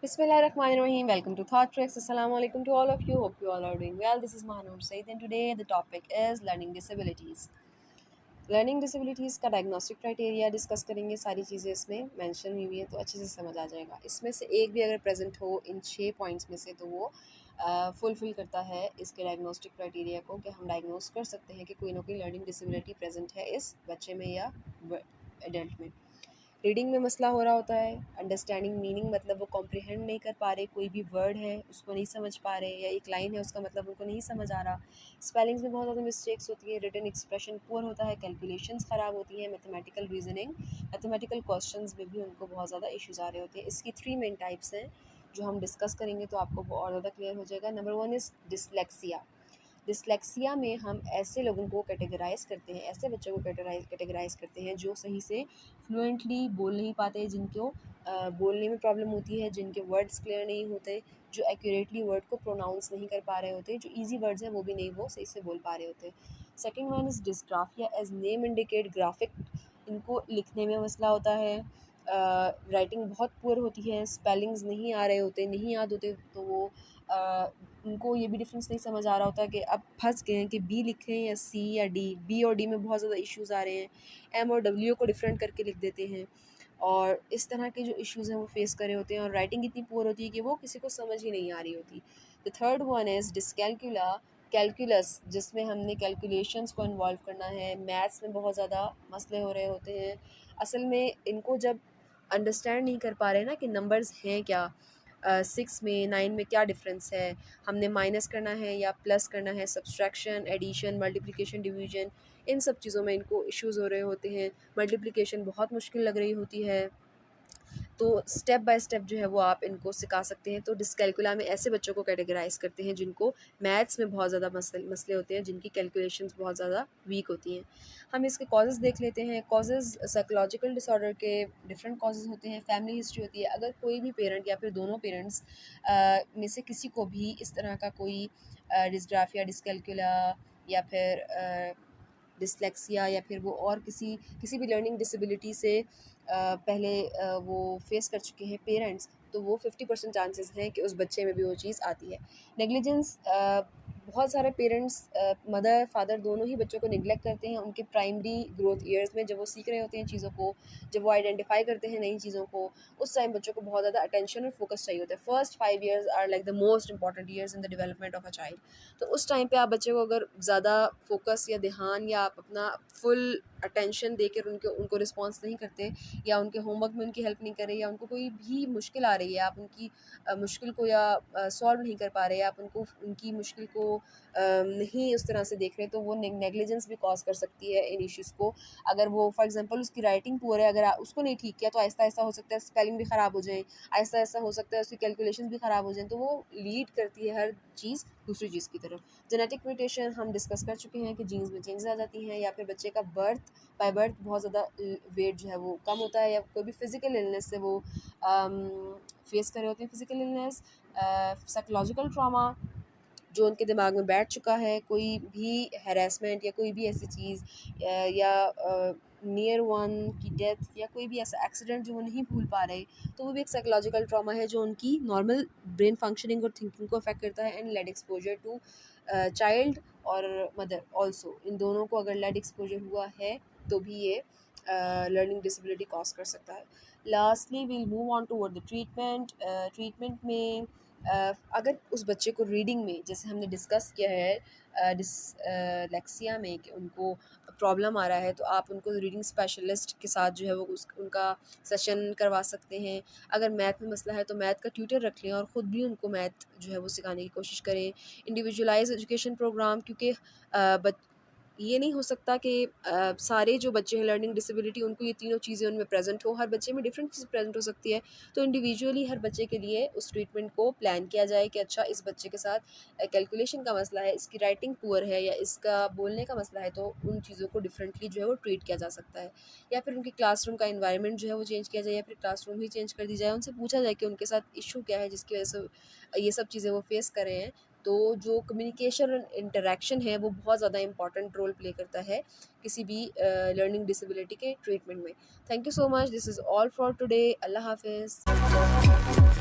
Bismillahirrahmanirrahim. Welcome to Thought Tricks. Assalamu alaikum to all of you. Hope you all are doing well. This is Mahanur Said, and today the topic is learning disabilities. Learning disabilities का diagnostic criteria discuss करेंगे। सारी चीज़ें इसमें mention हुई हुई हैं तो अच्छे से समझ आ जाएगा। इसमें से एक भी अगर प्रेजेंट हो इन 6 पॉइंट्स में से तो वो फुलफ़िल करता है इसके डायग्नोस्टिक क्राइटेरिया को कि हम डायग्नोस कर सकते हैं कि कोई ना कोई लर्निंग डिसेबिलिटी प्रेजेंट है इस बच्चे में या एडल्ट में। रीडिंग में मसला हो रहा होता है, अंडरस्टैंडिंग मीनिंग मतलब वो कॉम्प्रिहेंड नहीं कर पा रहे, कोई भी वर्ड है उसको नहीं समझ पा रहे, या एक लाइन है उसका मतलब उनको नहीं समझ आ रहा। स्पेलिंग्स में बहुत ज़्यादा मिस्टेक्स होती है, रिटन एक्सप्रेशन पुअर होता है, कैलकुलेशंस ख़राब होती हैं, मैथमेटिकल रीजनिंग, मैथमेटिकल क्वेश्चंस में भी उनको बहुत ज़्यादा इश्यूज़ आ रहे होते हैं। इसकी 3 मेन टाइप्स हैं जो हम डिस्कस करेंगे तो आपको वो और ज़्यादा क्लियर हो जाएगा। Number 1 is dyslexia. डिसलेक्सिया में हम ऐसे लोगों को कैटेगराइज़ करते हैं, ऐसे बच्चों को कैटेगराइज़ करते हैं जो सही से फ्लुएंटली बोल नहीं पाते, जिनको बोलने में प्रॉब्लम होती है, जिनके वर्ड्स क्लियर नहीं होते, जो एक्यूरेटली वर्ड को प्रोनाउंस नहीं कर पा रहे होते, जो ईजी वर्ड्स हैं वो भी नहीं वो सही से बोल पा रहे होते। Second one is dysgraphia as name indicate graphic. इनको लिखने में मसला होता है, राइटिंग बहुत पुअर होती है, स्पेलिंग्स नहीं आ रहे होते, नहीं याद होते, तो वो उनको ये भी डिफरेंस नहीं समझ आ रहा होता कि अब फंस गए हैं कि बी लिखें या सी या डी। बी और डी में बहुत ज़्यादा इश्यूज़ आ रहे हैं, एम और डब्ल्यू को डिफरेंट करके लिख देते हैं, और इस तरह के जो इश्यूज़ हैं वो फेस कर रहे होते हैं, और राइटिंग इतनी पुअर होती है कि वो किसी को समझ ही नहीं आ रही होती। The third one is dyscalculia calculus, जिसमें हमने कैलकुलेशंस को इन्वॉल्व करना है। मैथ्स में बहुत ज़्यादा मसले हो रहे होते हैं। असल में इनको जब अंडरस्टैंड नहीं कर पा रहे ना कि नंबर्स हैं क्या, 6 में 9 में क्या डिफरेंस है, हमने माइनस करना है या प्लस करना है, सब्सट्रैक्शन, एडिशन, मल्टीप्लिकेशन, डिवीजन, इन सब चीज़ों में इनको इश्यूज़ हो रहे होते हैं। मल्टीप्लिकेशन बहुत मुश्किल लग रही होती है, तो स्टेप बाय स्टेप जो है वो आप इनको सिखा सकते हैं। तो डिसकैल्कुला में ऐसे बच्चों को कैटेगराइज़ करते हैं जिनको मैथ्स में बहुत ज़्यादा मसले होते हैं, जिनकी कैलकुलेशंस बहुत ज़्यादा वीक होती हैं। हम इसके कॉजेज़ देख लेते हैं। कॉजेज़ साइकोलॉजिकल डिसऑर्डर के डिफरेंट कॉजेज़ होते हैं, फैमिली हिस्ट्री होती है। अगर कोई भी पेरेंट या फिर दोनों पेरेंट्स में से किसी को भी इस तरह का कोई डिस्ग्राफिया, डिसकैल्कुला या फिर डिसलेक्सिया या फिर वो और किसी भी लर्निंग डिसेबिलिटी से पहले वो फेस कर चुके हैं पेरेंट्स, तो वो 50% चांसेस हैं कि उस बच्चे में भी वो चीज़ आती है। नेग्लिजेंस, बहुत सारे पेरेंट्स मदर फादर दोनों ही बच्चों को निगलेक्ट करते हैं उनके प्राइमरी ग्रोथ ईयर्स में, जब वो सीख रहे होते हैं चीज़ों को, जब वो आइडेंटिफाई करते हैं नई चीज़ों को, उस टाइम बच्चों को बहुत ज़्यादा अटेंशन और फोकस चाहिए होता है। First 5 years are like the most important years in the development of a child. तो उस टाइम पे आप बच्चे को अगर ज़्यादा फोकस या ध्यान या आप अपना फुल अटेंशन देकर उनको रिस्पॉन्स नहीं करते, या उनके होमवर्क में उनकी हेल्प नहीं कर रहे, या उनको कोई भी मुश्किल आ रही है, आप उनकी मुश्किल को या सॉल्व नहीं कर पा रहे, या आप उनकी मुश्किल को नहीं उस तरह से देख रहे, तो वो नेग्लिजेंस भी कॉज कर सकती है इन इश्यूज़ को। अगर वो फॉर एग्जांपल उसकी राइटिंग पुअर है, अगर उसको नहीं ठीक किया तो आहिस्ता आहिस्ता हो सकता है स्पेलिंग भी ख़राब हो जाए, आहिस्ता आहिस्ता हो सकता है उसकी कैलकुलेशंस भी ख़राब हो जाएँ, तो वो लीड करती है हर चीज़ दूसरी चीज़ की तरफ। जेनेटिक म्यूटेशन हम डिस्कस कर चुके हैं कि जीन्स में चेंजेस आ जाती हैं, या फिर बच्चे का बाय बर्थ बहुत ज़्यादा वेट जो है वो कम होता है, या कोई भी फिज़िकल इलनेस से वो फेस कर रहे होते हैं। फिज़िकल इलनेस, साइकोलॉजिकल ट्रॉमा जो उनके दिमाग में बैठ चुका है, कोई भी हैरेसमेंट या कोई भी ऐसी चीज़ या नियर वन की डेथ या कोई भी ऐसा एक्सीडेंट जो वो नहीं भूल पा रहे, तो वो भी एक साइकोलॉजिकल ट्रॉमा है जो उनकी नॉर्मल ब्रेन फंक्शनिंग और थिंकिंग को अफेक्ट करता है। And lead exposure to child और मदर ऑल्सो, इन दोनों को अगर लेड एक्सपोजर हुआ है तो भी ये लर्निंग डिसेबिलिटी कॉज कर सकता है। Lastly we'll move on toward the treatment. Treatment में अगर उस बच्चे को रीडिंग में, जैसे हमने डिस्कस किया है डिसलेक्सिया में, कि उनको प्रॉब्लम आ रहा है, तो आप उनको रीडिंग स्पेशलिस्ट के साथ जो है वो उनका सेशन करवा सकते हैं। अगर मैथ में मसला है तो मैथ का ट्यूटर रख लें और ख़ुद भी उनको मैथ जो है वो सिखाने की कोशिश करें। इंडिविजुअलाइज एजुकेशन प्रोग्राम, क्योंकि ये नहीं हो सकता कि सारे जो बच्चे हैं लर्निंग डिसेबिलिटी उनको ये तीनों चीज़ें उनमें प्रेजेंट हो, हर बच्चे में डिफरेंट चीज़ प्रेजेंट हो सकती है। तो इंडिविजुअली हर बच्चे के लिए उस ट्रीटमेंट को प्लान किया जाए कि अच्छा इस बच्चे के साथ कैलकुलेशन का मसला है, इसकी राइटिंग पुअर है, या इसका बोलने का मसला है, तो उन चीज़ों को डिफरेंटली जो है वो ट्रीट किया जा सकता है। या फिर उनके क्लासरूम का इन्वायरमेंट जो है वो चेंज किया जाए, या फिर क्लासरूम ही चेंज कर दी जाए, उनसे पूछा जाए कि उनके साथ इशू क्या है जिसकी वजह से ये सब चीज़ें वो फेस कर रहे हैं। तो जो कम्युनिकेशन और इंटरेक्शन है वो बहुत ज़्यादा इंपॉर्टेंट रोल प्ले करता है किसी भी लर्निंग डिसेबिलिटी के ट्रीटमेंट में। Thank you so much, this is all for today. अल्लाह हाफिज़।